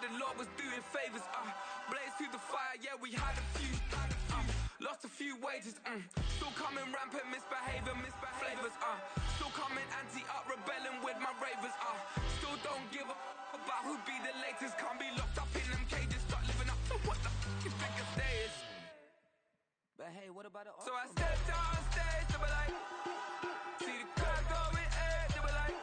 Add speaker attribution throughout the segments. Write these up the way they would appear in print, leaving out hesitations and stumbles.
Speaker 1: the Lord was doing favors. Blaze through the fire, yeah, we had a few. Lost a few wages, still coming rampant, misbehaving, flavors, still coming anti-up, rebelling with my ravers, still don't give a about who be the latest, can't be locked up in them cages, start living up to what the is biggest day is. But hey, what about the So I stepped on stage, they were like, see the crowd going air, they were like,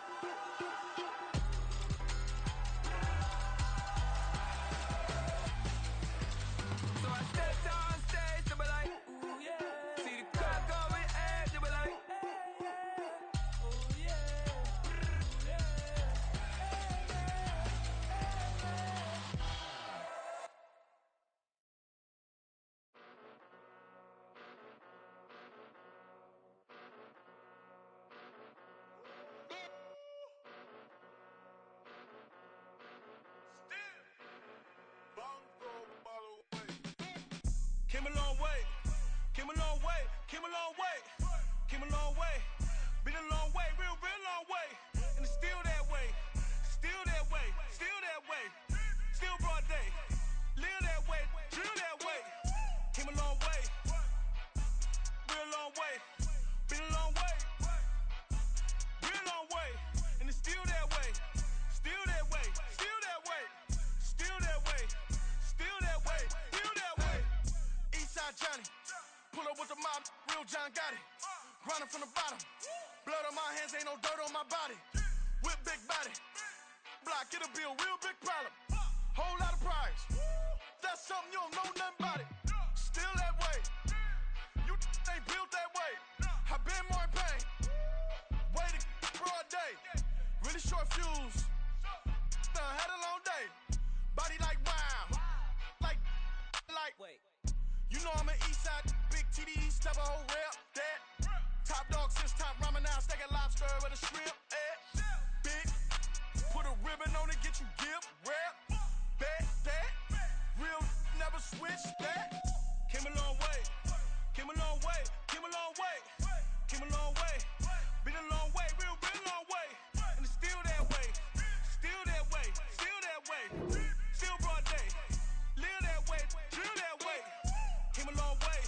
Speaker 1: so I stepped on stage, they were like, ooh yeah. See the crowd going air, they were like, ooh yeah.
Speaker 2: Came a long way, came a long way, came a long way, came a long way, been a long way, real long way, and it's still that way, still that way, still that way, still broad day, live that way, drill that way, came a long way, real long way, been a long way, real long way, and it's still that way, still that way, still that way, still that way, still that way, still that way. Eastside Johnny, pull up with the mob, real John Gotti. Grinding from the bottom, blood on my hands, ain't no dirt on my body. Whip big body, block, get a bill, real big problem. Whole lot of prize, that's something you don't know nothing about it. Still that way, you ain't built that way. I been more in pain, way to broad day. Really short fuse, had a long day. Body like wow, like.
Speaker 1: Wait.
Speaker 2: You know I'm an Eastside, big TDE, step a whole rep, that. Top dog, since top ramen now, steak and lobster with a shrimp, big, put a ribbon on it, get you give, rep, bet, that. Real, never switch, that. Came a long way, came a long way, came a long way, came a long way. Been a long way, real long way. And it's still that way, still that way, still that way. Still broad day, live that way, drill that way. Came a long way,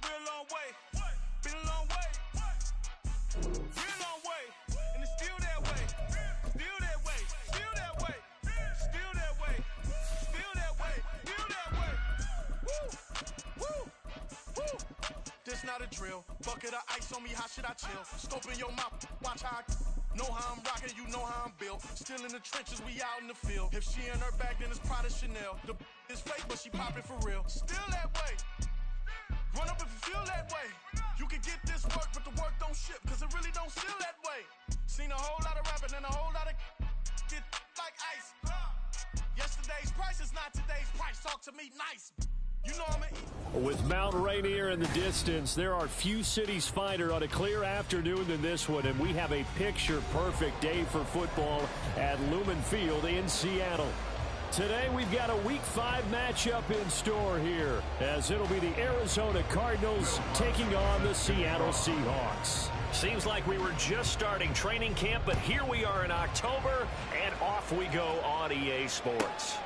Speaker 2: real long way, been a long way, real long way, and it's still that way, still that way, still that way, still that way, still that way, still that way. Woo, woo, woo. This not a drill, bucket of ice on me, how should I chill? Scope in your mouth, watch how I know how I'm rocking, you know how I'm built. Still in the trenches, we out in the field. If she in her bag, then it's Prada Chanel. The is fake, but she poppin' for real. Still that way. Run up if you feel that way. You can get this work, but the work don't ship, cause it really don't feel that way. Seen a whole lot of rapping and a whole lot of get like ice. Yesterday's price is not today's price. Talk to me nice. You know I'm an
Speaker 3: With Mount Rainier in the distance, there are few cities finer on a clear afternoon than this one, and we have a picture-perfect day for football at Lumen Field in Seattle. Today, we've got a Week 5 matchup in store here, as it'll be the Arizona Cardinals taking on the Seattle Seahawks.
Speaker 4: Seems like we were just starting training camp, but here we are in October, and off we go on EA Sports.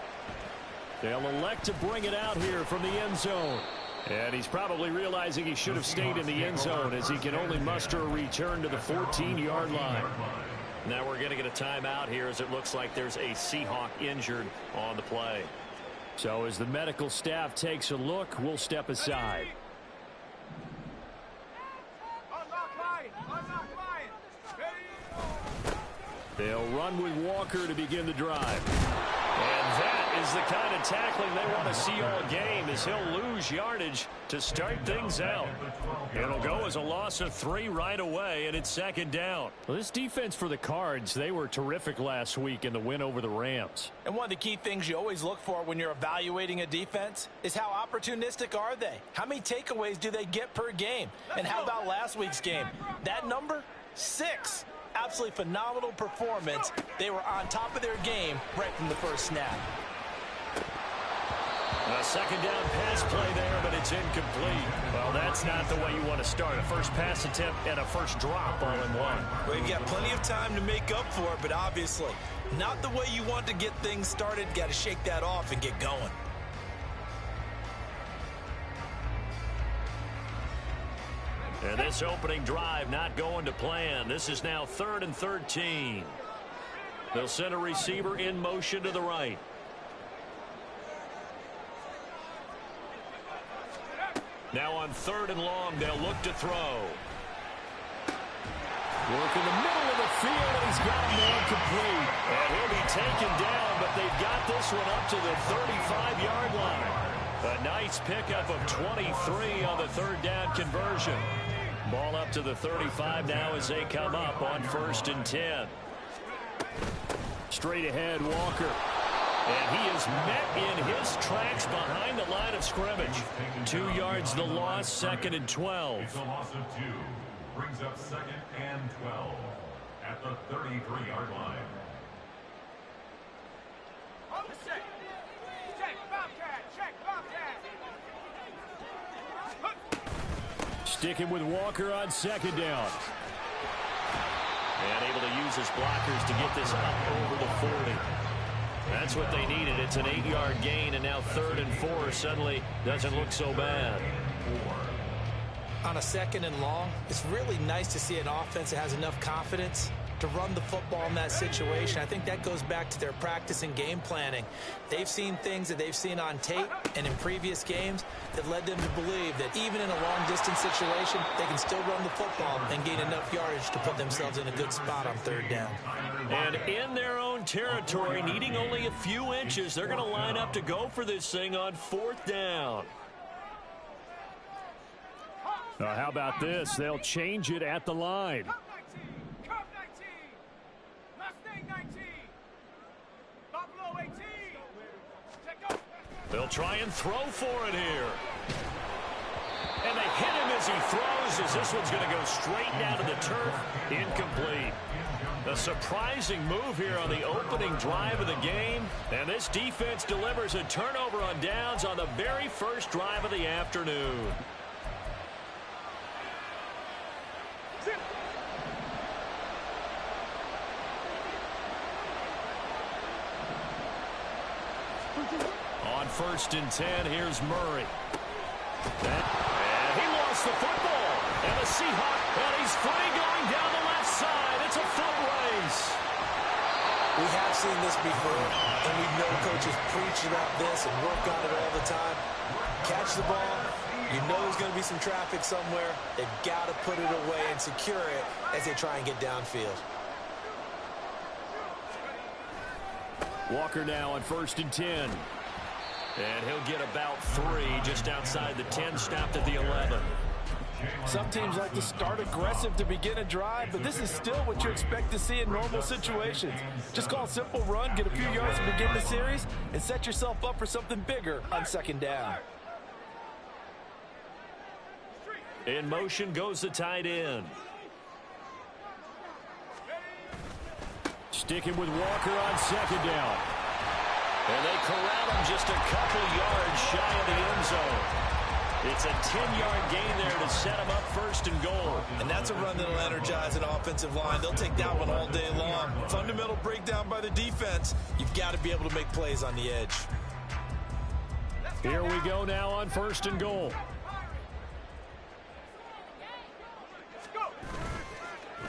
Speaker 3: They'll elect to bring it out here from the end zone. And he's probably realizing he should have stayed in the end zone, as he can only muster a return to the 14-yard line.
Speaker 4: Now we're going to get a timeout here, as it looks like there's a Seahawk injured on the play.
Speaker 3: So as the medical staff takes a look, we'll step aside. They'll run with Walker to begin the drive.
Speaker 4: And that is the kind of tackling they want to see all game, as he'll lose yardage to start things out. It'll go as a loss of 3 right away, and it's second down.
Speaker 3: Well, this defense for the Cards, they were terrific last week in the win over the Rams.
Speaker 5: And one of the key things you always look for when you're evaluating a defense is how opportunistic are they? How many takeaways do they get per game? And how about last week's game? That number? 6. Absolutely phenomenal performance. They were on top of their game right from the first snap.
Speaker 4: A second down pass play there, but it's incomplete. Well, that's not the way you want to start. A first pass attempt and a first drop all in one.
Speaker 5: Well, you've got plenty of time to make up for it, but obviously not the way you want to get things started. Got to shake that off and get going.
Speaker 4: And this opening drive not going to plan. This is now 3rd and 13. They'll send a receiver in motion to the right. Now on 3rd and long, they'll look to throw.
Speaker 3: Work in the middle of the field, and he's got him there complete.
Speaker 4: And he'll be taken down, but they've got this one up to the 35-yard line. A nice pickup of 23 on the 3rd down conversion. Ball up to the 35 now as they come up on 1st and 10.
Speaker 3: Straight ahead, Walker.
Speaker 4: And he is met in his tracks behind the line of scrimmage. 2 yards the loss, 2nd and 12.
Speaker 6: It's a loss of 2. Brings up 2nd and 12 at the 33-yard line.
Speaker 3: Sticking with Walker on 2nd down.
Speaker 4: And able to use his blockers to get this up over the 40. That's what they needed. It's an 8-yard gain, and now 3rd and 4 suddenly doesn't look so bad.
Speaker 5: On a 2nd and long, it's really nice to see an offense that has enough confidence to run the football in that situation. I think that goes back to their practice and game planning. They've seen things that they've seen on tape and in previous games that led them to believe that even in a long-distance situation, they can still run the football and gain enough yardage to put themselves in a good spot on 3rd down.
Speaker 4: And in their own territory, needing only a few inches, they're going to line up to go for this thing on 4th down.
Speaker 3: How about this? They'll change it at the line.
Speaker 4: They'll try and throw for it here. And they hit him as he throws, as this one's going to go straight down to the turf. Incomplete. A surprising move here on the opening drive of the game. And this defense delivers a turnover on downs on the very first drive of the afternoon. On 1st and 10, here's Murray. And he lost the football. And the Seahawks, and he's free going down the left side. It's a foot race.
Speaker 5: We have seen this before, and we know coaches preach about this and work on it all the time. Catch the ball. You know there's going to be some traffic somewhere. They've got to put it away and secure it as they try and get downfield.
Speaker 3: Walker now on 1st and 10.
Speaker 4: And he'll get about 3 just outside the 10, stopped at the 11.
Speaker 5: Some teams like to start aggressive to begin a drive, but this is still what you expect to see in normal situations. Just call a simple run, get a few yards to begin the series, and set yourself up for something bigger on 2nd down.
Speaker 4: In motion goes the tight end.
Speaker 3: Sticking with Walker on 2nd down.
Speaker 4: And they corral him just a couple yards shy of the end zone. It's a 10-yard gain there to set him up 1st and goal.
Speaker 5: And that's a run that'll energize an offensive line. They'll take that one all day long. Fundamental breakdown by the defense. You've got to be able to make plays on the edge.
Speaker 3: Here we go now on 1st and goal.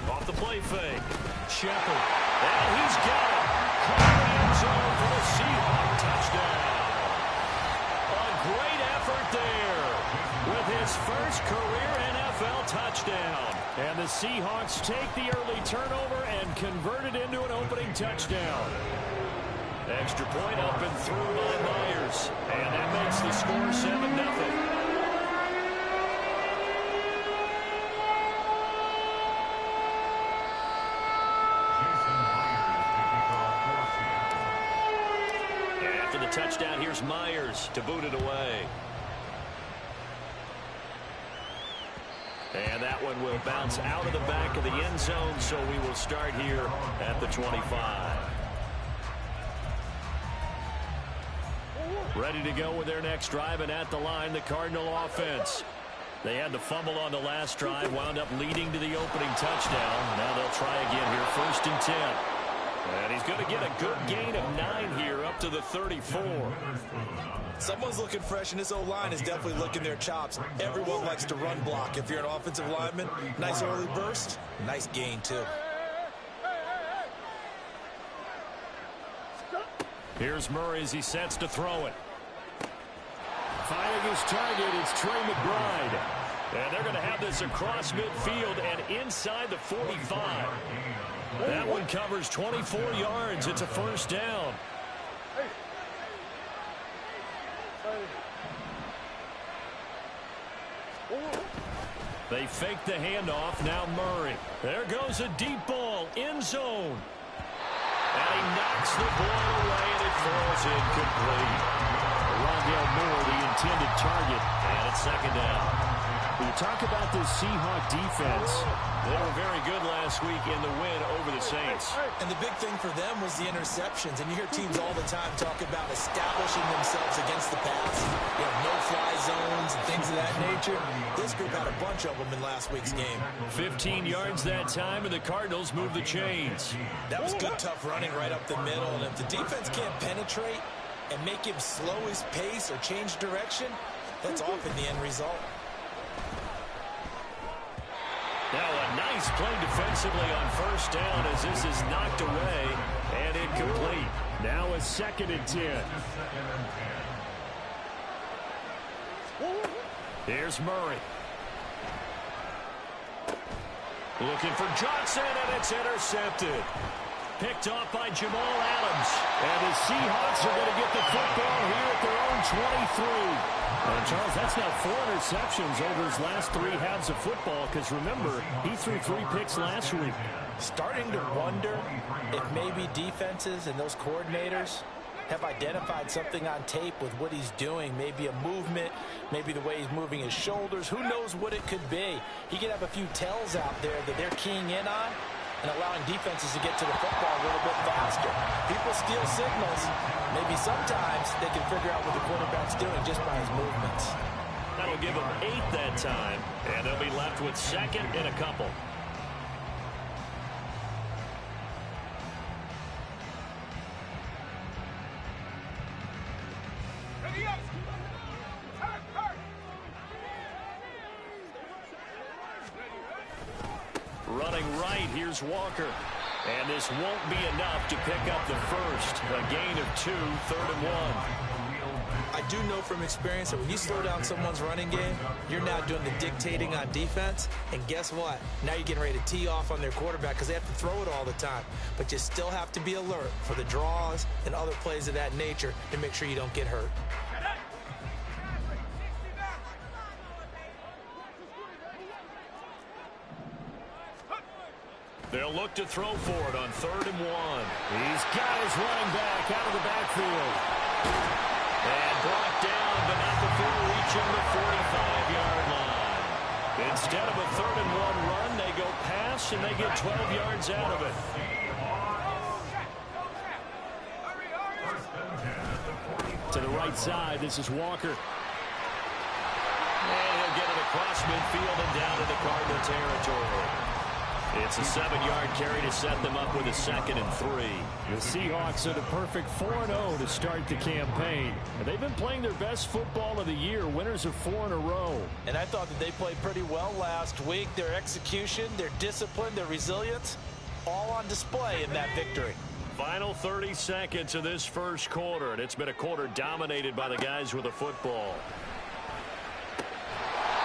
Speaker 4: Off the play fake. Shepard. And he's got it. Caught in the end zone for the Seahawks touchdown. A great effort there with his first career NFL touchdown. And the Seahawks take the early turnover and convert it into an opening touchdown. Extra point up and through by Myers. And that makes the score 7-0. Touchdown, here's Myers to boot it away. And that one will bounce out of the back of the end zone, so we will start here at the 25.
Speaker 3: Ready to go with their next drive, and at the line, the Cardinal offense. They had the fumble on the last drive, wound up leading to the opening touchdown. Now they'll try again here, 1st and 10. And he's going to get a good gain of 9 here, up to the 34.
Speaker 5: Someone's looking fresh, and this O-line is definitely licking their chops. Everyone likes to run block. If you're an offensive lineman, nice early burst, nice gain, too.
Speaker 3: Here's Murray as he sets to throw it. Finding his target, it's Trey McBride. And they're going to have this across midfield and inside the 45. That one covers 24 yards. It's a 1st down. They fake the handoff. Now Murray. There goes a deep ball. End zone. And he knocks the ball away, and it falls incomplete. Rondale Moore, the intended target, and it's 2nd down. When you talk about this Seahawk defense, they were very good last week in the win over the Saints.
Speaker 5: And the big thing for them was the interceptions. And you hear teams all the time talk about establishing themselves against the pass. You know, no-fly zones and things of that nature. This group had a bunch of them in last week's game.
Speaker 3: 15 yards that time, and the Cardinals move the chains.
Speaker 5: That was good, tough running right up the middle. And if the defense can't penetrate and make him slow his pace or change direction, that's often the end result.
Speaker 3: Now a nice play defensively on 1st down as this is knocked away and incomplete. Now a 2nd and 10. Here's Murray. Looking for Johnson, and it's intercepted. Picked off by Jamal Adams. And the Seahawks are going to get the football here at their own 23. And Charles, that's now 4 interceptions over his last 3 halves of football, because remember, he threw 3 picks last week.
Speaker 5: Starting to wonder if maybe defenses and those coordinators have identified something on tape with what he's doing. Maybe a movement, maybe the way he's moving his shoulders. Who knows what it could be? He could have a few tells out there that they're keying in on and allowing defenses to get to the football a little bit faster. People steal signals. Maybe sometimes they can figure out what the quarterback's doing just by his movements.
Speaker 3: That'll give them 8 that time, and they'll be left with 2nd and a couple. Running right, here's Walker. And this won't be enough to pick up the first. A gain of 2, 3rd and 1.
Speaker 5: I do know from experience that when you slow down someone's running game, you're now doing the dictating on defense. And guess what? Now you're getting ready to tee off on their quarterback because they have to throw it all the time. But you still have to be alert for the draws and other plays of that nature to make sure you don't get hurt.
Speaker 3: They'll look to throw for it on 3rd and 1. He's got his running back out of the backfield. And brought down, but not before reaching the 45-yard line. Instead of a 3rd and 1 run, they go pass, and they get 12 yards out of it. To the right side, this is Walker. And he'll get it across midfield and down to the Cardinal territory. It's a 7-yard carry to set them up with a 2nd and 3. The Seahawks are the perfect 4-0 to start the campaign. And they've been playing their best football of the year, winners of 4 in a row.
Speaker 5: And I thought that they played pretty well last week. Their execution, their discipline, their resilience, all on display in that victory.
Speaker 3: Final 30 seconds of this first quarter, and it's been a quarter dominated by the guys with the football.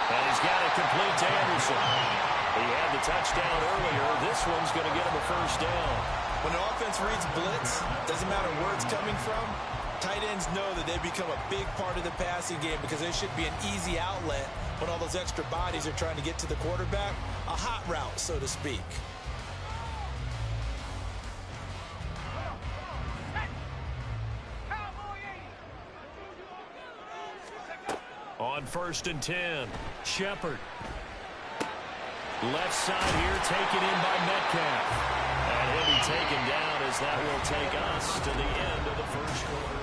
Speaker 3: And he's got it complete to Anderson. He had the touchdown earlier. This one's going to get him a 1st down.
Speaker 5: When an offense reads blitz, doesn't matter where it's coming from, tight ends know that they become a big part of the passing game because they should be an easy outlet when all those extra bodies are trying to get to the quarterback. A hot route, so to speak.
Speaker 3: On 1st and 10, Shepard. Left side here, taken in by Metcalf. And he'll be taken down as that will take us to the end of the first quarter.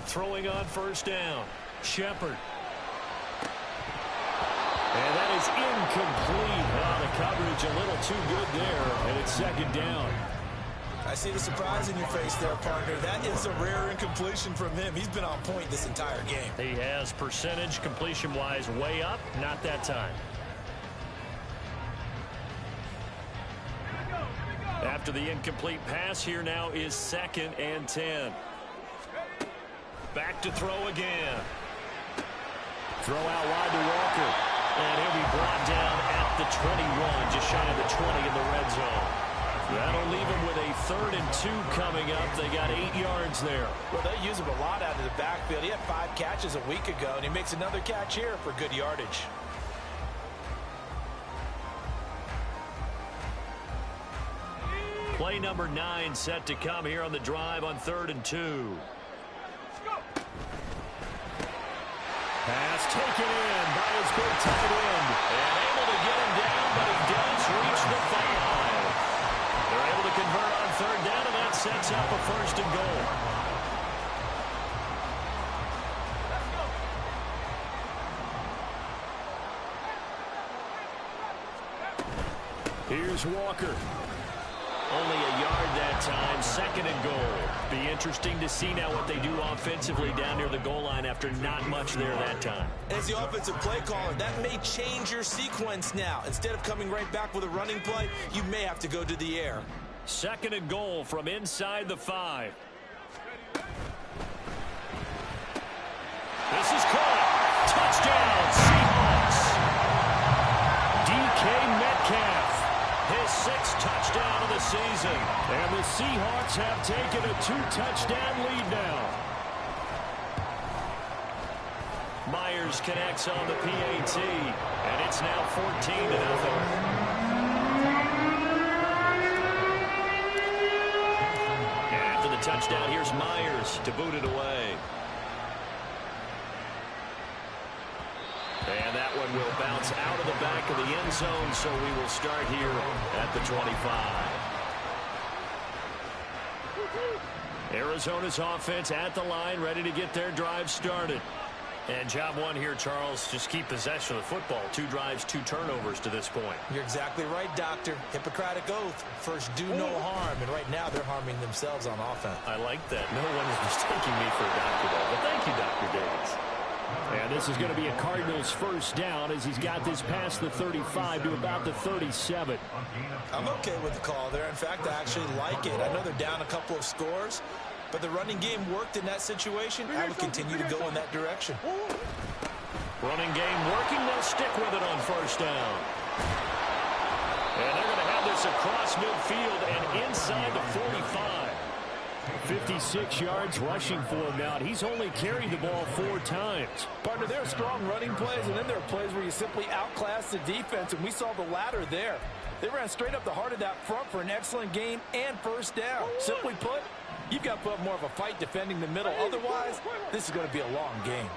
Speaker 3: Throwing on first down. Shepard. And that is incomplete. The coverage a little too good there, and it's second down.
Speaker 5: I see the surprise in your face there, partner. That is a rare incompletion from him. He's been on point this entire game.
Speaker 3: He has percentage completion-wise way up, not that time. After the incomplete pass, here now is 2nd and 10. Back to throw again. Throw out wide to Walker. And he'll be brought down at the 21, just shy of the 20 in the red zone. That'll leave him with a 3rd and 2 coming up. They got 8 yards there.
Speaker 5: Well, they use him a lot out of the backfield. He had 5 catches a week ago, and he makes another catch here for good yardage.
Speaker 3: Play number 9 set to come here on the drive on 3rd and 2. Pass taken in by his big tight end. And able to get him down, but he does reach the 5. They're able to convert on 3rd down, and that sets up a 1st and goal. Here's Walker. Only a yard that time, 2nd and goal. Be interesting to see now what they do offensively down near the goal line after not much there that time.
Speaker 5: As the offensive play caller, that may change your sequence now. Instead of coming right back with a running play, you may have to go to the air.
Speaker 3: 2nd and goal from inside the 5. This is caught. Touchdown, Seahawks. DK Metcalf. His 6th touchdown of the season. And the Seahawks have taken a 2-touchdown lead now. Myers connects on the PAT. And it's now 14-0. After the touchdown, here's Myers to boot it away. And that one will bounce out of the back of the end zone, so we will start here at the 25. Arizona's offense at the line, ready to get their drive started. And job 1 here, Charles, just keep possession of the football. 2 drives, 2 turnovers to this point.
Speaker 5: You're exactly right, Doctor. Hippocratic oath. First, do no harm. And right now, they're harming themselves on offense.
Speaker 3: I like that. No one is mistaking me for a doctor, though. But thank you, Dr. Davis. And this is going to be a Cardinals 1st down as he's got this past the 35 to about the 37.
Speaker 5: I'm okay with the call there. In fact, I actually like it. I know they're down a couple of scores, but the running game worked in that situation. I would continue to go in that direction.
Speaker 3: Running game working. They'll stick with it on 1st down. And they're going to have this across midfield and inside the 45. 56 yards rushing for him now. He's only carried the ball 4 times.
Speaker 5: Partner, there are strong running plays, and then there are plays where you simply outclass the defense, and we saw the latter there. They ran straight up the heart of that front for an excellent game and 1st down. Simply put, you've got to put up more of a fight defending the middle. Otherwise, this is going to be a long game.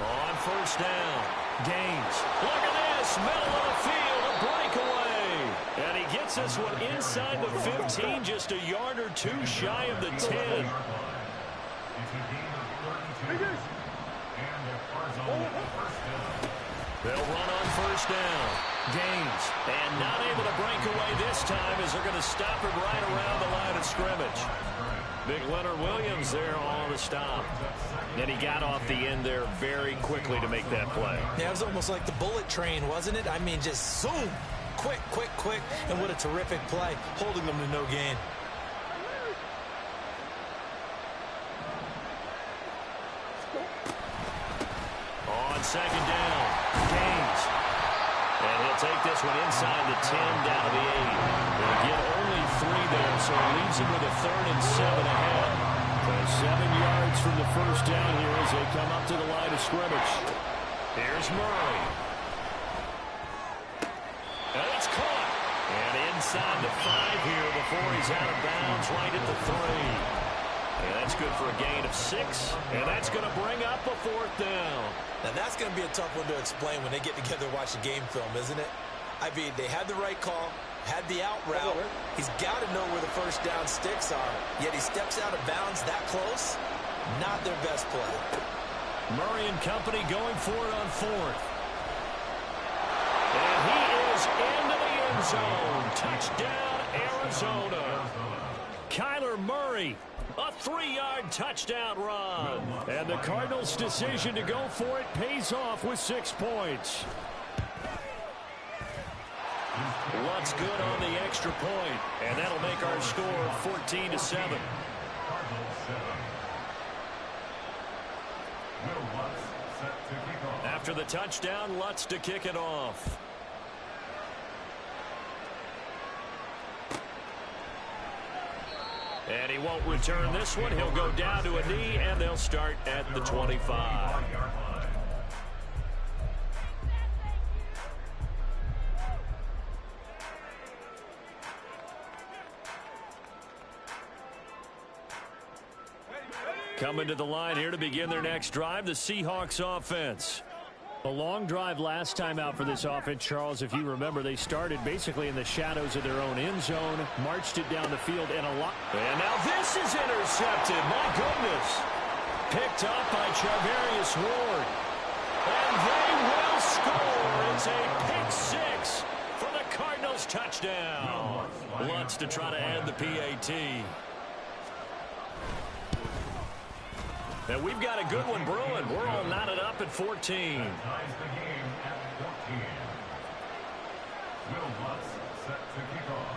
Speaker 3: On 1st down, Gaines. Look at this, middle of the field, a breakaway. And he gets this one inside the 15, just a yard or 2 shy of the 10. They'll run on 1st down. Gaines. And not able to break away this time as they're going to stop him right around the line of scrimmage. Big Leonard Williams there on the stop. And he got off the end there very quickly to make that play.
Speaker 5: Yeah, it was almost like the bullet train, wasn't it? I mean, just zoom. Quick, quick, quick. And what a terrific play, holding them to no gain.
Speaker 3: On 2nd down, Gaines. And he'll take this one inside the 10, down to the 8. They'll get only 3 there, so it leaves him with a 3rd and 7 ahead. So 7 yards from the 1st down here as they come up to the line of scrimmage. Here's Murray. And it's caught. And inside the 5 here before he's out of bounds right at the 3. And that's good for a gain of 6. And that's going to bring up a 4th down.
Speaker 5: Now, that's going to be a tough one to explain when they get together and watch the game film, isn't it? I mean, they had the right call. Had the out route. He's got to know where the first down sticks are, yet he steps out of bounds that close. Not their best play.
Speaker 3: Murray and company going for it on fourth. And he is into the end zone. Touchdown, Arizona. Kyler Murray, a 3-yard touchdown run. And the Cardinals' decision to go for it pays off with 6 points. Lutz good on the extra point, and that'll make our score 14-7. After the touchdown, Lutz to kick it off. And he won't return this one. He'll go down to a knee, and they'll start at the 25. Coming to the line here to begin their next drive, the Seahawks offense. A long drive last time out for this offense, Charles. If you remember, they started basically in the shadows of their own end zone, marched it down the field, and And now this is intercepted. My goodness. Picked up by Charvarius Ward. And they will score. It's a pick six for the Cardinals touchdown. Lutz to try to end the PAT. And we've got a good one brewing. We're all knotted up at 14.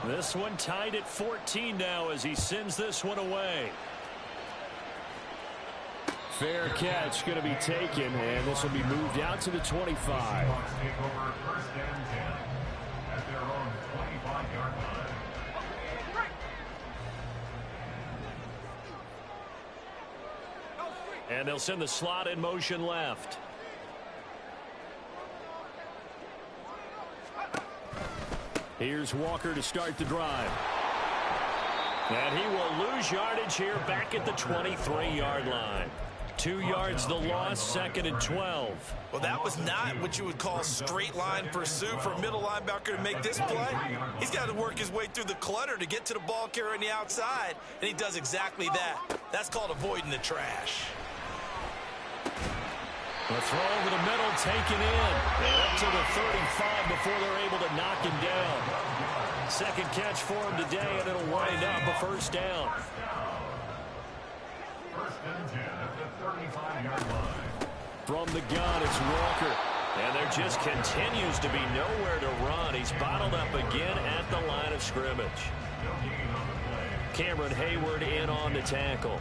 Speaker 3: This one tied at 14 now as he sends this one away. Fair catch going to be taken, and this will be moved out to the 25.
Speaker 6: Take over first and 10 at their own 25-yard line.
Speaker 3: And they'll send the slot in motion left. Here's Walker to start the drive. And he will lose yardage here back at the 23-yard line. 2 yards the loss, second and 12.
Speaker 5: Well, that was not what you would call straight line pursuit for a middle linebacker to make this play. He's got to work his way through the clutter to get to the ball carrier on the outside, and he does exactly that. That's called avoiding the trash.
Speaker 3: The throw over the middle, taken in, and up to the 35 before they're able to knock him down. Second catch for him today, and it'll wind up a first down.
Speaker 6: First and 10 at the 35-yard line.
Speaker 3: From the gun, it's Walker. And there just continues to be nowhere to run. He's bottled up again at the line of scrimmage. Cameron Hayward in on the tackle.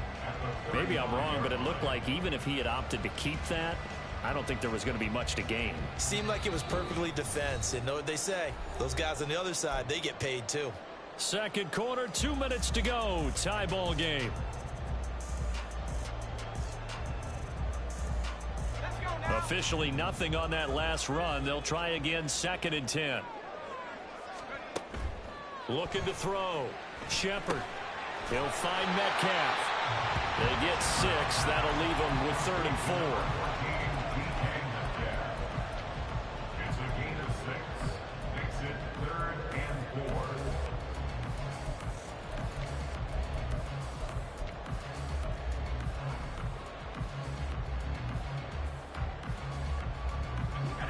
Speaker 3: Maybe I'm wrong, but it looked like even if he had opted to keep that, I don't think there was going to be much to gain.
Speaker 5: Seemed like it was perfectly defense. And know what they say? Those guys on the other side, they get paid too.
Speaker 3: Second quarter, 2 minutes to go. Tie ball game. Officially nothing on that last run. They'll try again, second and 10. Looking to throw. Shepard. He'll find Metcalf. They get 6. That'll leave them with 3rd and 4.
Speaker 6: It's a gain of 6. Makes it 3rd and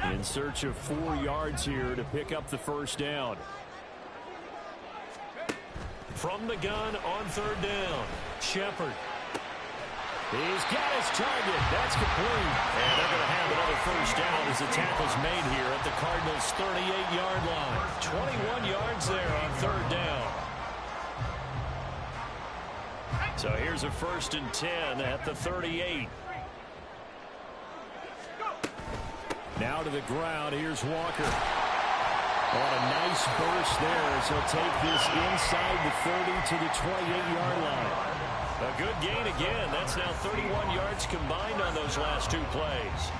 Speaker 6: 4.
Speaker 3: In search of 4 yards here to pick up the first down. From the gun on 3rd down. Shepard. He's got his target. That's complete. And they're going to have another first down as the tackle's made here at the Cardinals' 38-yard line. 21 yards there on 3rd down. So here's a 1st and 10 at the 38. Now to the ground. Here's Walker. On a nice burst there as he'll take this inside the 30 to the 28-yard line. A good gain again. That's now 31 yards combined on those last 2 plays.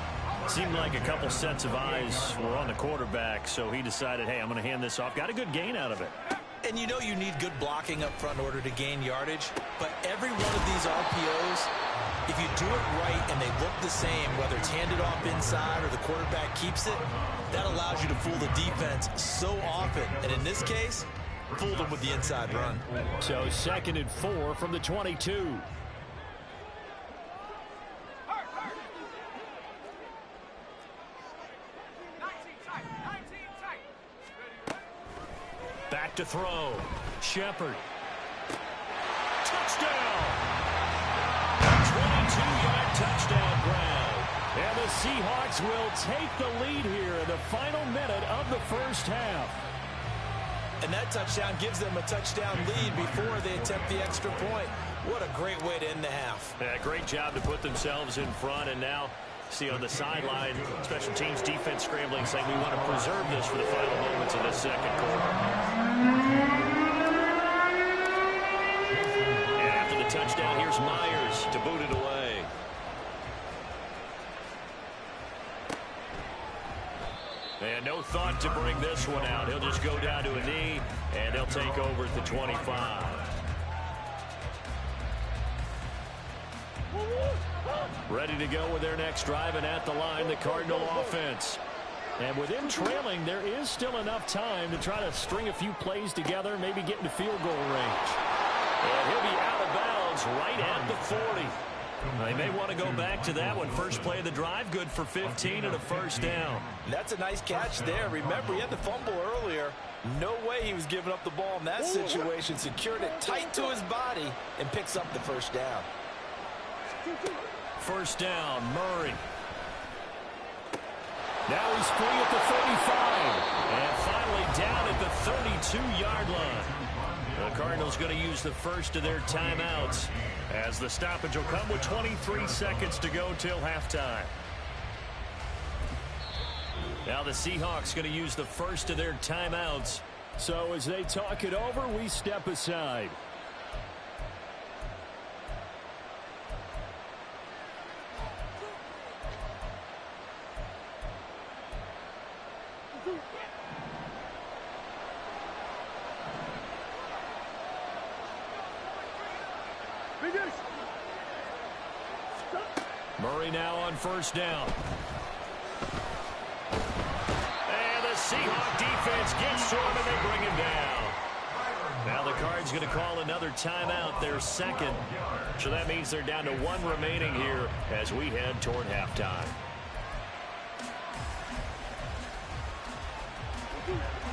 Speaker 3: Seemed like a couple sets of eyes were on the quarterback, so he decided, hey, I'm going to hand this off. Got a good gain out of it.
Speaker 5: And you know you need good blocking up front in order to gain yardage, but every one of these RPOs If you do it right and they look the same, whether it's handed off inside or the quarterback keeps it, that allows you to fool the defense so often. And in this case, fooled them with the inside run.
Speaker 3: So 2nd and 4 from the 22. Back to throw. Shepard. Touchdown! 22-yard touchdown ground. And the Seahawks will take the lead here in the final minute of the first half.
Speaker 5: And that touchdown gives them a touchdown lead before they attempt the extra point. What a great way to end the half.
Speaker 3: Yeah, great job to put themselves in front, and now see on the sideline, special teams defense scrambling, saying we want to preserve this for the final moments of the second quarter. And after the touchdown, here's Myers to boot it away. And no thought to bring this one out. He'll just go down to a knee, and they'll take over at the 25. Ready to go with their next drive, and at the line, the Cardinal offense. And with him trailing, there is still enough time to try to string a few plays together, maybe get into field goal range. And he'll be out of bounds right at the 40. They may want to go back to that one. First play of the drive, good for 15 and a first down.
Speaker 5: That's a nice catch there. Remember, he had the fumble earlier. No way he was giving up the ball in that situation. Secured it tight to his body and picks up the first down.
Speaker 3: First down, Murray. Now he's free at the 35. And finally down at the 32-yard line. The Cardinals going to use the first of their timeouts, as the stoppage will come with 23 seconds to go till halftime. Now the Seahawks going to use the first of their timeouts. So as they talk it over, we step aside. Murray now on first down. And the Seahawk defense gets to him, and they bring him down. Now the Cards going to call another timeout, their second. So that means they're down to one remaining here as we head toward halftime.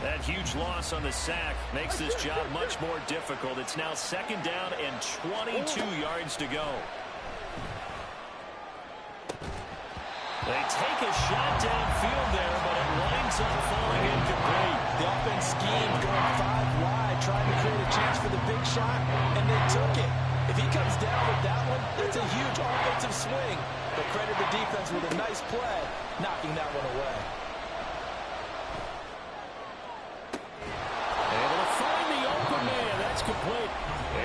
Speaker 3: That huge loss on the sack makes this job much more difficult. It's now second down and 22 yards to go. They take a shot downfield there, but it winds up falling incomplete.
Speaker 5: The offense schemed going 5 wide, trying to create a chance for the big shot, and they took it. If he comes down with that one, that's a huge offensive swing. But credit the defense with a nice play, knocking that one away.
Speaker 3: Able to find the open man. That's complete.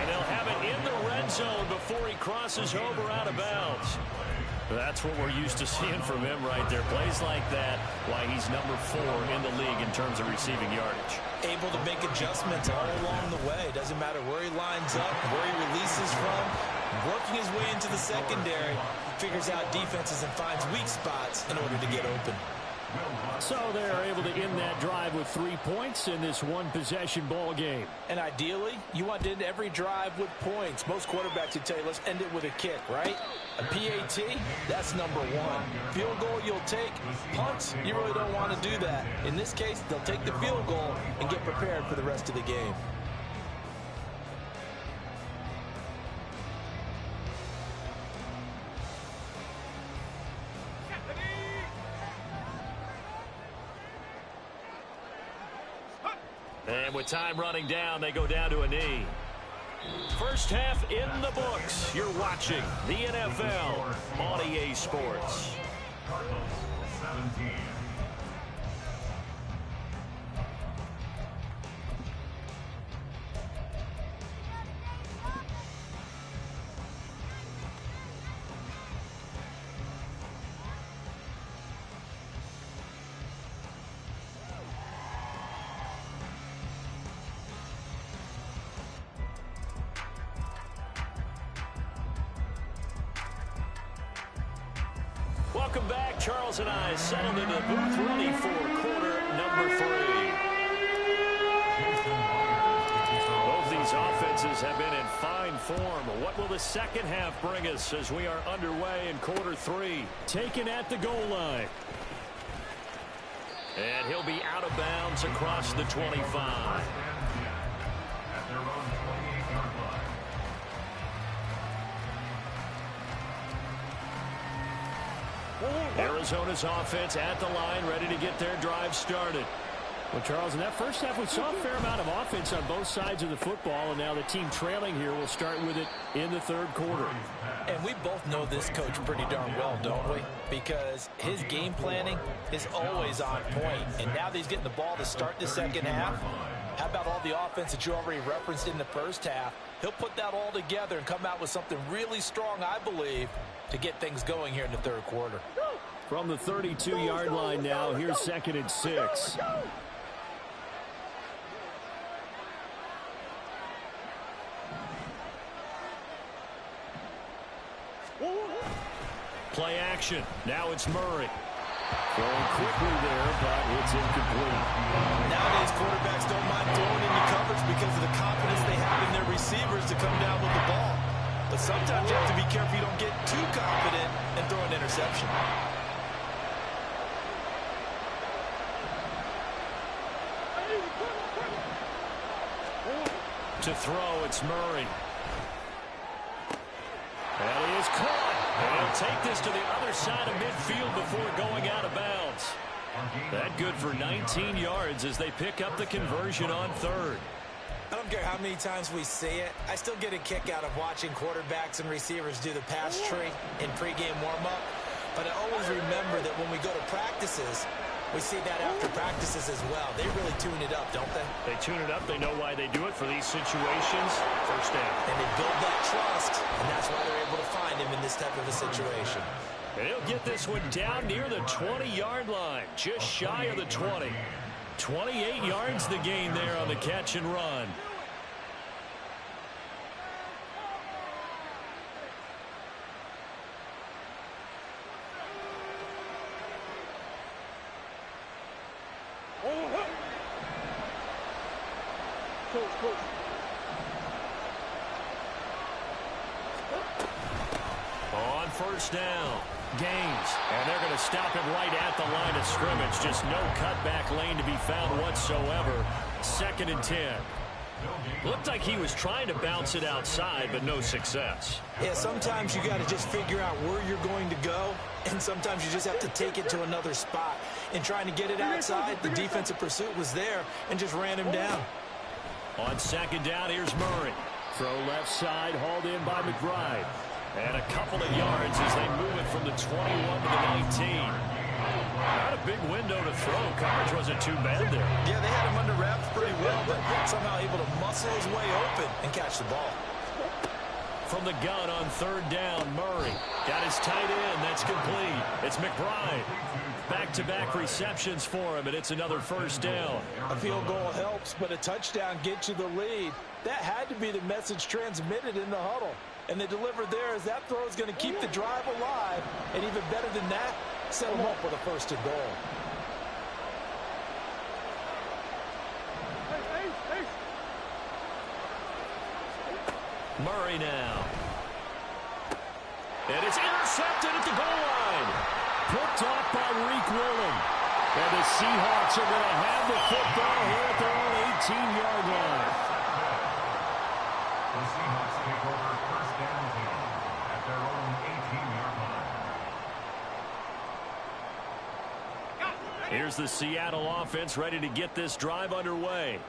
Speaker 3: And they'll have it in the red zone before he crosses over out of bounds. That's what we're used to seeing from him right there. Plays like that, why he's number 4 in the league in terms of receiving yardage.
Speaker 5: Able to make adjustments all along the way. Doesn't matter where he lines up, where he releases from. Working his way into the secondary, figures out defenses and finds weak spots in order to get open.
Speaker 3: So they're able to end that drive with 3 points in this one-possession ball game.
Speaker 5: And ideally, you want to end every drive with points. Most quarterbacks would tell you, let's end it with a kick, right? A PAT, that's number 1. Field goal, you'll take. Punts, you really don't want to do that. In this case, they'll take the field goal and get prepared for the rest of the game.
Speaker 3: And with time running down, they go down to a knee. First half in the books. You're watching the NFL on EA Sports.
Speaker 6: Cardinals 17.
Speaker 3: Welcome back. Charles and I settled into the booth ready for quarter number 3. Both these offenses have been in fine form. What will the second half bring us as we are underway in quarter 3? Taken at the goal line. And he'll be out of bounds across the 25. Arizona's offense at the line, ready to get their drive started. Well, Charles, in that first half, we saw a fair amount of offense on both sides of the football, and now the team trailing here will start with it in the third quarter.
Speaker 5: And we both know this coach pretty darn well, don't we? Because his game planning is always on point. And now that he's getting the ball to start the second half, how about all the offense that you already referenced in the first half? He'll put that all together and come out with something really strong, I believe, to get things going here in the third quarter.
Speaker 3: From the 32-yard line now, here's 2nd and 6. Play action. Now it's Murray. Going quickly there, but it's incomplete.
Speaker 5: Nowadays, quarterbacks don't mind throwing into coverage because of the confidence they have in their receivers to come down with the ball. But sometimes you have to be careful you don't get too confident and throw an interception.
Speaker 3: To throw, it's Murray. And he is caught. And he'll take this to the other side of midfield before going out of bounds. That good for 19 yards as they pick up the conversion on third.
Speaker 5: I don't care how many times we see it. I still get a kick out of watching quarterbacks and receivers do the pass tree in pregame warm-up. But I always remember that when we go to practices, we see that after practices as well. They really tune it up, don't they?
Speaker 3: They tune it up. They know why they do it for these situations. First down.
Speaker 5: And they build that trust, and that's why they're able to find him in this type of a situation.
Speaker 3: And he'll get this one down near the 20-yard line, just shy of the 20. 28 yards the gain there on the catch and run. On first down, Gaines, and they're going to stop him right at the line of scrimmage. Just no cutback lane to be found whatsoever. 2nd and 10. Looked like he was trying to bounce it outside, but no success.
Speaker 5: Yeah, sometimes you got to just figure out where you're going to go, and sometimes you just have to take it to another spot. In trying to get it outside, the defensive pursuit was there and just ran him down.
Speaker 3: On 2nd down, here's Murray. Throw left side, hauled in by McBride. And a couple of yards as they move it from the 21 to the 19. Not a big window to throw. Coverage wasn't too bad there.
Speaker 5: Yeah, they had him under wraps pretty well, but somehow able to muscle his way open and catch the ball.
Speaker 3: From the gun on 3rd down, Murray got his tight end. That's complete. It's McBride. Back-to-back receptions for him, and it's another first down.
Speaker 5: A field goal helps, but a touchdown gets you the lead. That had to be the message transmitted in the huddle. And they delivered there as that throw is going to keep the drive alive. And even better than that, set them up with a 1st and goal.
Speaker 3: Murray now. And it's intercepted at the goal line. Picked off by Reek Willen. And the Seahawks are going to have the football here at their own 18-yard line.
Speaker 6: The Seahawks take over 1st and 10 at their own 18-yard line.
Speaker 3: Here's the Seattle offense ready to get this drive underway.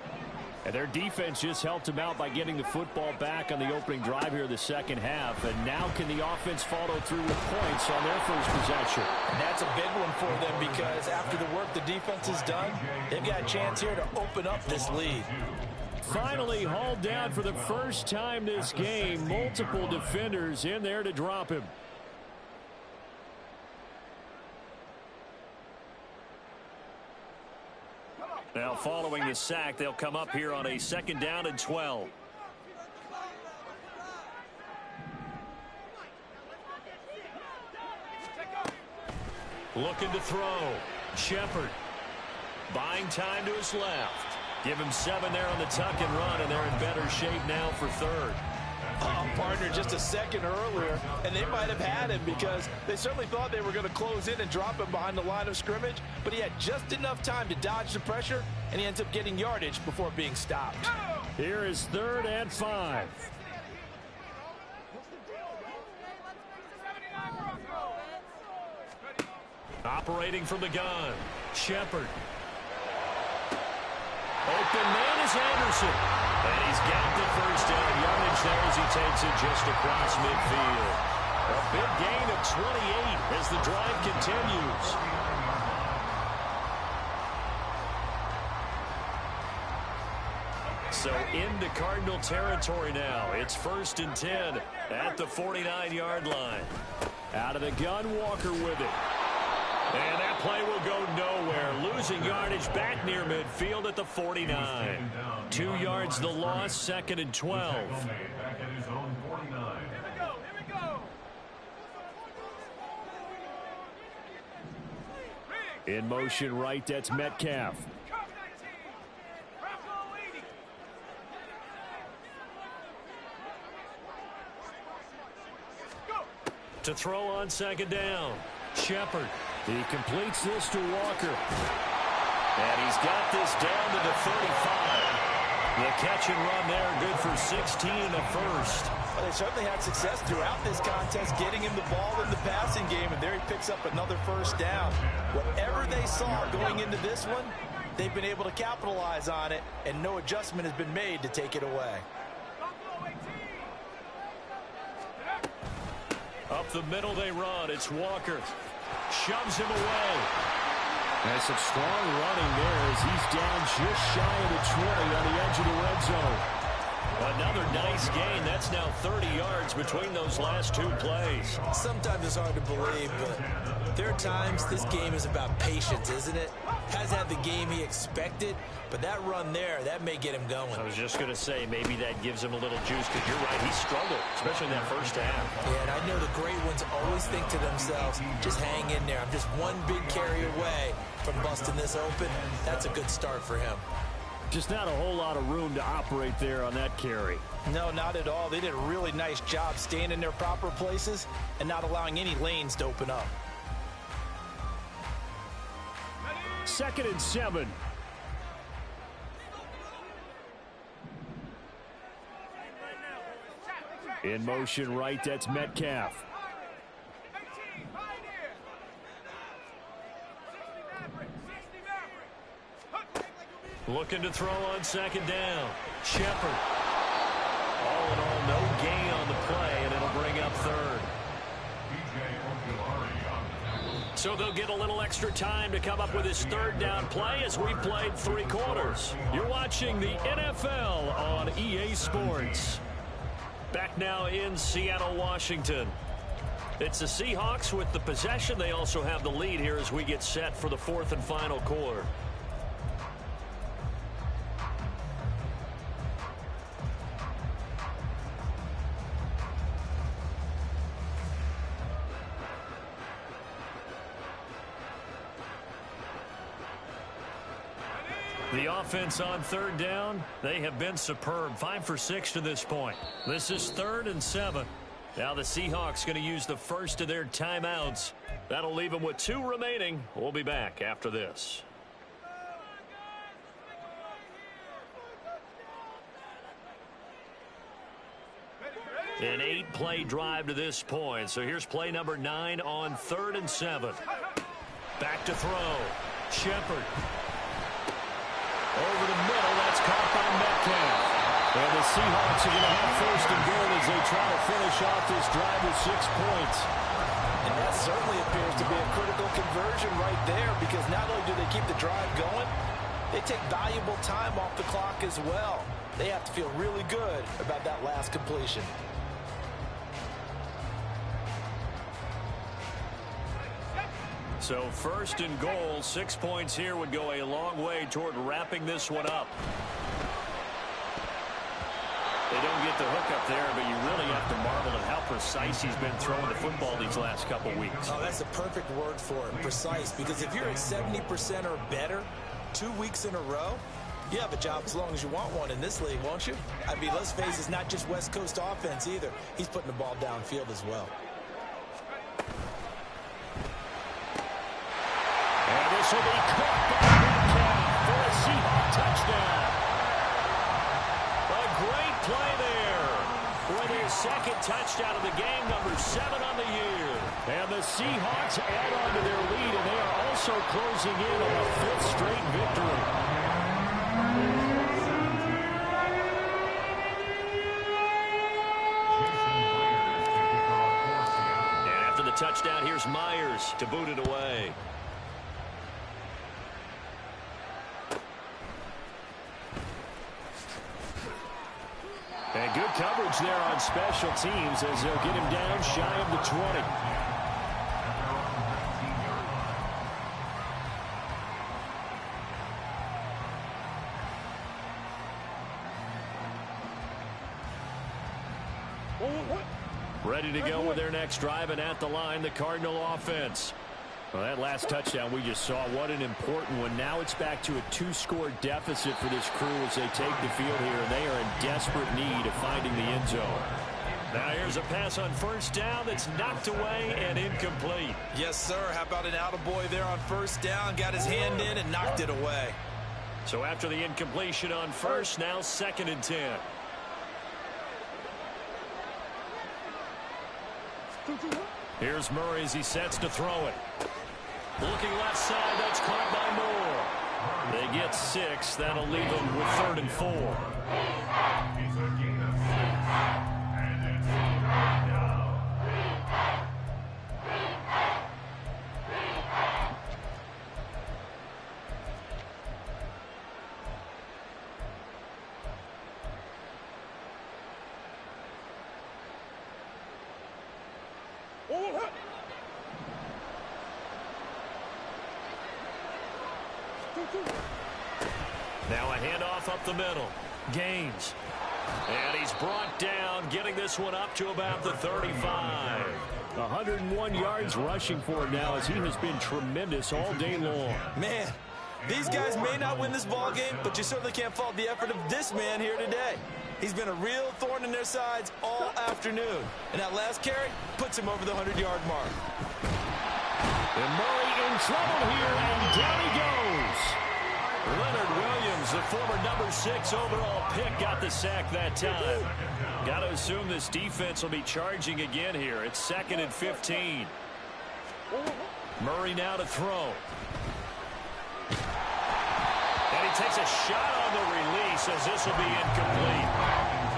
Speaker 3: And their defense just helped them out by getting the football back on the opening drive here the second half. And now can the offense follow through with points on their first possession?
Speaker 5: And that's a big one for them because after the work the defense has done, they've got a chance here to open up this lead.
Speaker 3: Finally hauled down for the first time this game. Multiple defenders in there to drop him. Now following the sack, they'll come up here on a 2nd down and 12.
Speaker 4: Looking to throw. Shepard. Buying time to his left. Give him 7 there on the tuck and run, and they're in better shape now for third.
Speaker 5: Partner, just a second earlier, and they might have had him because they certainly thought they were going to close in and drop him behind the line of scrimmage, but he had just enough time to dodge the pressure, and he ends up getting yardage before being stopped.
Speaker 3: Here is 3rd and 5.
Speaker 4: Operating from the gun. Shepard. Open man is Anderson. And he's got the first down yardage there as he takes it just across midfield. A big gain of 28 as the drive continues. So into Cardinal territory now. It's 1st and 10 at the 49-yard line.
Speaker 3: Out of the gun, Walker with it.
Speaker 4: And that play will go nowhere. Losing yardage back near midfield at the 49. 2 yards the loss, 2nd and 12.
Speaker 3: In motion right, that's Metcalf.
Speaker 4: To throw on 2nd down. Shepard.
Speaker 3: He completes this to Walker.
Speaker 4: And he's got this down to the 35. The catch and run there, good for 16 and a first.
Speaker 5: Well, they certainly had success throughout this contest getting him the ball in the passing game, and there he picks up another first down. Whatever they saw going into this one, they've been able to capitalize on it, and no adjustment has been made to take it away.
Speaker 4: Up the middle they run. It's Walker. Shoves him away.
Speaker 3: That's some strong running there as he's down just shy of the 20 on the edge of the red zone.
Speaker 4: Another nice gain. That's now 30 yards between those last 2 plays.
Speaker 5: Sometimes it's hard to believe, but there are times this game is about patience, isn't it? Has had the game he expected, but that run there, that may get him going.
Speaker 4: I was just going to say, maybe that gives him a little juice, because you're right, he struggled, especially in that first half.
Speaker 5: Yeah, and I know the great ones always think to themselves, just hang in there. I'm just one big carry away from busting this open. That's a good start for him.
Speaker 3: Just not a whole lot of room to operate there on that carry.
Speaker 5: No, not at all. They did a really nice job staying in their proper places and not allowing any lanes to open up.
Speaker 3: 2nd and 7. In motion right, that's Metcalf.
Speaker 4: Looking to throw on 2nd down. Shepard. All in all, no gain on the play, and it'll bring up 3rd. So they'll get a little extra time to come up with his 3rd down play as we played 3 quarters. You're watching the NFL on EA Sports. Back now in Seattle, Washington. It's the Seahawks with the possession. They also have the lead here as we get set for the 4th and final quarter. The offense on 3rd down, they have been superb. 5 for 6 to this point. This is 3rd and 7. Now the Seahawks going to use the first of their timeouts. That'll leave them with 2 remaining. We'll be back after this. An 8-play drive to this point. So here's play number 9 on 3rd and 7. Back to throw. Shepard. Over the middle, that's caught by Metcalf.
Speaker 3: And the Seahawks are going to have 1st and goal as they try to finish off this drive with 6 points.
Speaker 5: And that certainly appears to be a critical conversion right there, because not only do they keep the drive going, they take valuable time off the clock as well. They have to feel really good about that last completion.
Speaker 4: So 1st and goal, 6 points here would go a long way toward wrapping this one up.
Speaker 3: They don't get the hook up there, but you really have to marvel at how precise he's been throwing the football these last couple weeks.
Speaker 5: Oh, that's the perfect word for it, precise, because if you're at 70% or better 2 weeks in a row, you have a job as long as you want one in this league, won't you? I mean, let's face it, it's not just West Coast offense either. He's putting the ball downfield as well.
Speaker 3: And this will be caught by Metcalf for a Seahawks touchdown. A great play there for their second touchdown of the game, number 7 on the year. And the Seahawks add on to their lead, and they are also closing in on a 5th straight victory. And after the touchdown, here's Myers to boot it away. And good coverage there on special teams as they'll get him down shy of the 20. Ready to go with their next drive, and at the line, the Cardinal offense. Well, that last touchdown we just saw, what an important one. Now it's back to a 2-score deficit for this crew as they take the field here, and they are in desperate need of finding the end zone. Now here's a pass on first down that's knocked away and incomplete.
Speaker 5: Yes, sir. How about an attaboy there on first down? Got his hand in and knocked it away.
Speaker 3: So after the incompletion on first, now 2nd and 10. Here's Murray as he sets to throw it. Looking left side, that's caught by Moore. They get 6. That'll leave them with 3rd and 4.
Speaker 6: It's a gain of 6. And it's 3rd down.
Speaker 3: Now a handoff up the middle. Gaines. And he's brought down, getting this one up to about the 35. 101 yards rushing for him now as he has been tremendous all day long.
Speaker 5: Man, these guys may not win this ball game, but you certainly can't fault the effort of this man here today. He's been a real thorn in their sides all afternoon. And that last carry puts him over the 100-yard mark.
Speaker 3: And Murray in trouble here, and down he goes. Leonard Williams, the former number 6 overall pick, got the sack that time. Got to assume this defense will be charging again here. It's 2nd and 15. Murray now to throw. And he takes a shot on the release as this will be incomplete.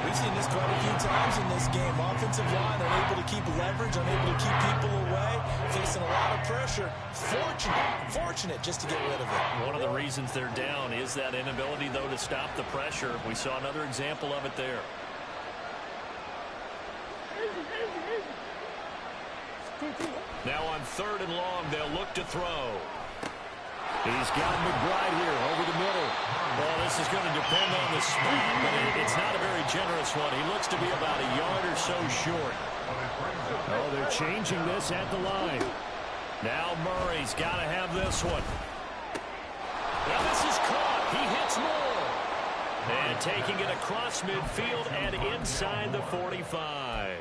Speaker 5: We've seen this quite a few times in this game. Offensive line unable to keep leverage, unable to keep people away, facing a lot of pressure. Fortunate just to get rid of it.
Speaker 3: One of the reasons they're down is that inability, though, to stop the pressure. We saw another example of it there. Now on 3rd and long, they'll look to throw. He's got McBride here over the middle. Well, this is going to depend on the spot, but it's not a very generous one. He looks to be about a yard or so short. Oh, they're changing this at the line. Now Murray's got to have this one. Well, this is caught. He hits Moore. And taking it across midfield and inside the 45.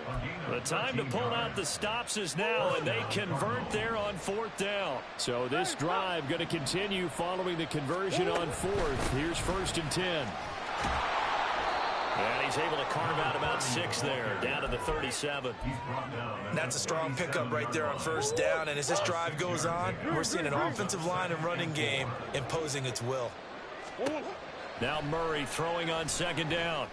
Speaker 3: The time to pull out the stops is now, and they convert there on 4th down. So this drive going to continue following the conversion on 4th. Here's 1st and 10. And he's able to carve out about 6 there, down to the 37.
Speaker 5: That's a strong pickup right there on 1st down, and as this drive goes on, we're seeing an offensive line and running game imposing its will.
Speaker 3: Now Murray throwing on 2nd down.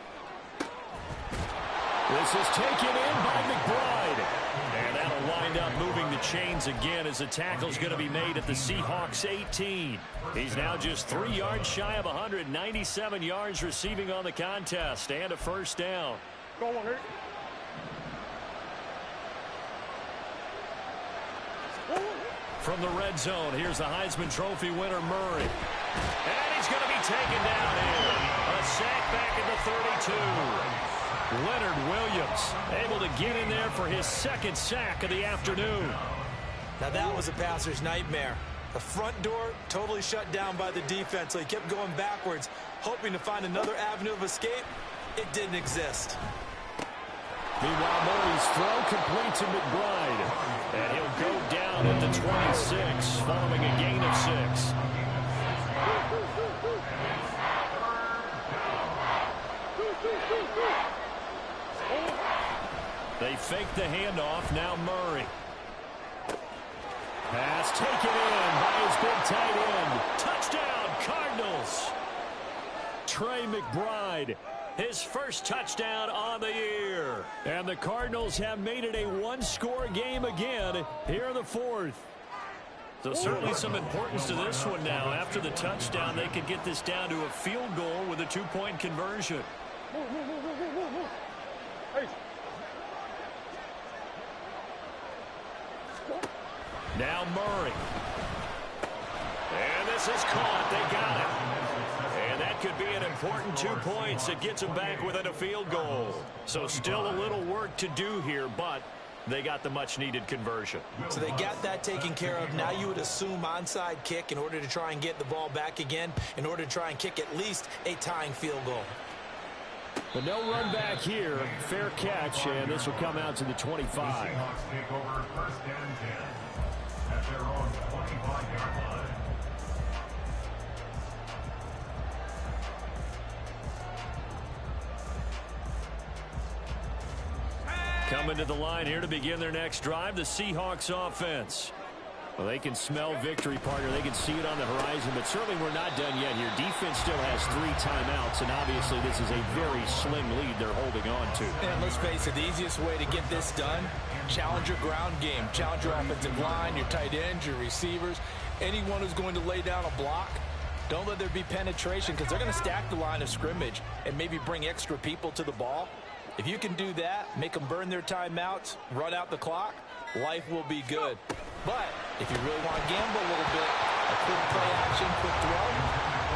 Speaker 3: This is taken in by McBride. And that'll wind up moving the chains again as the tackle's going to be made at the Seahawks 18. He's now just 3 yards shy of 197 yards receiving on the contest and a 1st down.
Speaker 7: Go on, Hurt.
Speaker 3: From the red zone, here's the Heisman Trophy winner, Murray. And he's going to be taken down here. A sack back at the 32. Leonard Williams able to get in there for his second sack of the afternoon.
Speaker 5: Now that was a passer's nightmare. The front door totally shut down by the defense, so he kept going backwards, hoping to find another avenue of escape. It didn't exist.
Speaker 3: Meanwhile, Murray's throw complete to McBride. And he'll go down at the 26, following a gain of 6. They fake the handoff. Now Murray. Pass taken in by his big tight end. Touchdown, Cardinals. Trey McBride, his first touchdown on the year. And the Cardinals have made it a one-score game again here in the fourth. So certainly some importance to this one now. After the touchdown, they could get this down to a field goal with a two-point conversion. Now Murray. And this is caught. They got it. And that could be an important 2 points. It gets them back within a field goal. So still a little work to do here, but they got the much-needed conversion.
Speaker 5: So they got that taken care of. Now you would assume onside kick in order to try and get the ball back again, in order to try and kick at least a tying field goal.
Speaker 3: But no run back here. Fair catch, and this will come out to the 25.
Speaker 6: The Seahawks take over first and 10 at their own 25-yard line.
Speaker 3: Coming to the line here to begin their next drive, the Seahawks offense. Well, they can smell victory, partner. They can see it on the horizon, but certainly we're not done yet here. Defense still has 3 timeouts, and obviously this is a very slim lead they're holding on to.
Speaker 5: And let's face it, the easiest way to get this done, challenge your ground game. Challenge your offensive line, your tight ends, your receivers, anyone who's going to lay down a block. Don't let there be penetration, because they're going to stack the line of scrimmage and maybe bring extra people to the ball. If you can do that, make them burn their timeouts, run out the clock, life will be good. But if you really want to gamble a little bit, a quick play action, quick throw,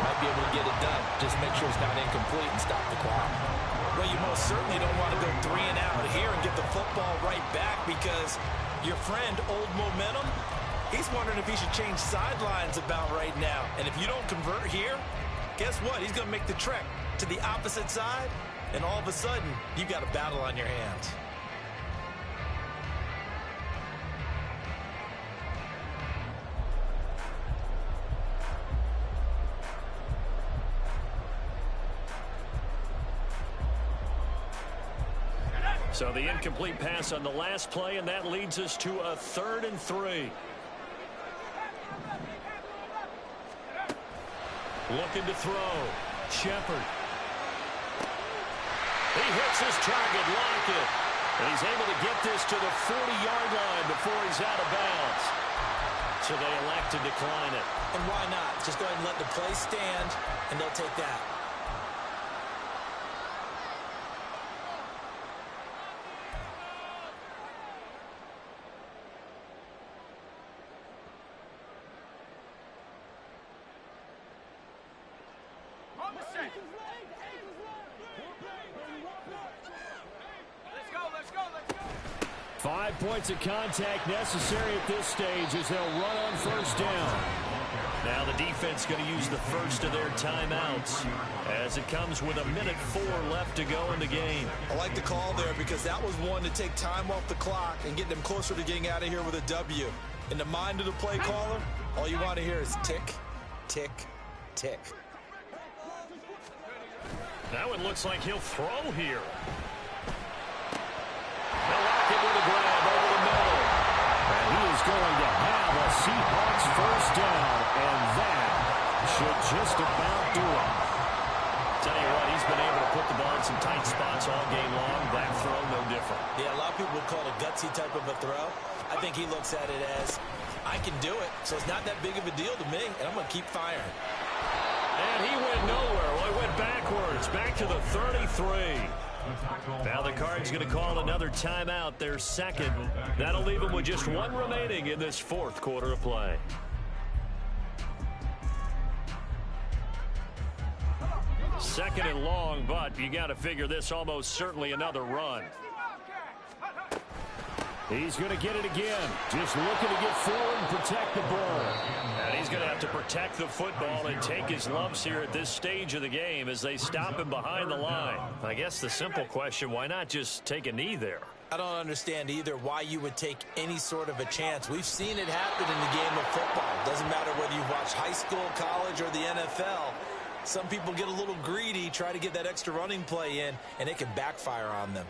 Speaker 5: might be able to get it done. Just make sure it's not incomplete and stop the clock. Well, you most certainly don't want to go 3 and out here and get the football right back, because your friend, Old Momentum, he's wondering if he should change sidelines about right now. And if you don't convert here, guess what? He's going to make the trek to the opposite side, and all of a sudden, you've got a battle on your hands.
Speaker 3: So the incomplete pass on the last play, and that leads us to a 3rd and 3. Looking to throw. Shepard. He hits his target, Lockett. And he's able to get this to the 40-yard line before he's out of bounds. So they elect to decline it.
Speaker 5: And why not? Just go ahead and let the play stand, and they'll take that.
Speaker 2: Let's go.
Speaker 3: 5 points of contact necessary at this stage as they'll run on first down. Now the defense going to use the first of their timeouts as it comes with 1:04 left to go in the game.
Speaker 5: I like the call there, because that was one to take time off the clock and get them closer to getting out of here with a W. In the mind of the play caller, all you want to hear is tick, tick, tick.
Speaker 3: Now it looks like he'll throw here. Lockett with a grab over the middle. And he is going to have a Seahawks first down, and that should just about do it. Tell you what, he's been able to put the ball in some tight spots all game long. That throw, no different.
Speaker 5: Yeah, a lot of people would call it a gutsy type of a throw. I think he looks at it as, I can do it, so it's not that big of a deal to me, and I'm going to keep firing.
Speaker 3: And he went nowhere. Well, he went backwards, back to the 33. Now the Cards going to call another timeout, their second. That'll leave them with just one remaining in this fourth quarter of play. second and long, but you got to figure this almost certainly another run. He's going to get it again. Just looking to get forward and protect the ball. And he's going to have to protect the football and take his lumps here at this stage of the game as they stop him behind the line. I guess the simple question, why not just take a knee there?
Speaker 5: I don't understand either why you would take any sort of a chance. We've seen it happen in the game of football. Doesn't matter whether you watch high school, college, or the NFL. Some people get a little greedy, try to get that extra running play in, and it can backfire on them.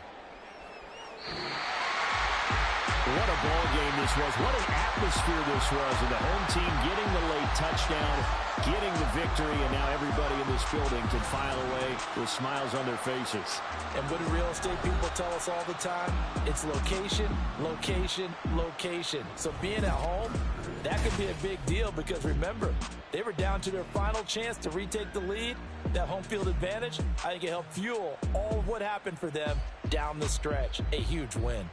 Speaker 3: What a ball game this was. What an atmosphere this was. And the home team getting the late touchdown, getting the victory, and now everybody in this building can file away with smiles on their faces.
Speaker 5: And what do real estate people tell us all the time? It's location, location, location. So being at home, that could be a big deal because remember, they were down to their final chance to retake the lead. That home field advantage, I think it helped fuel all of what happened for them down the stretch. A huge win.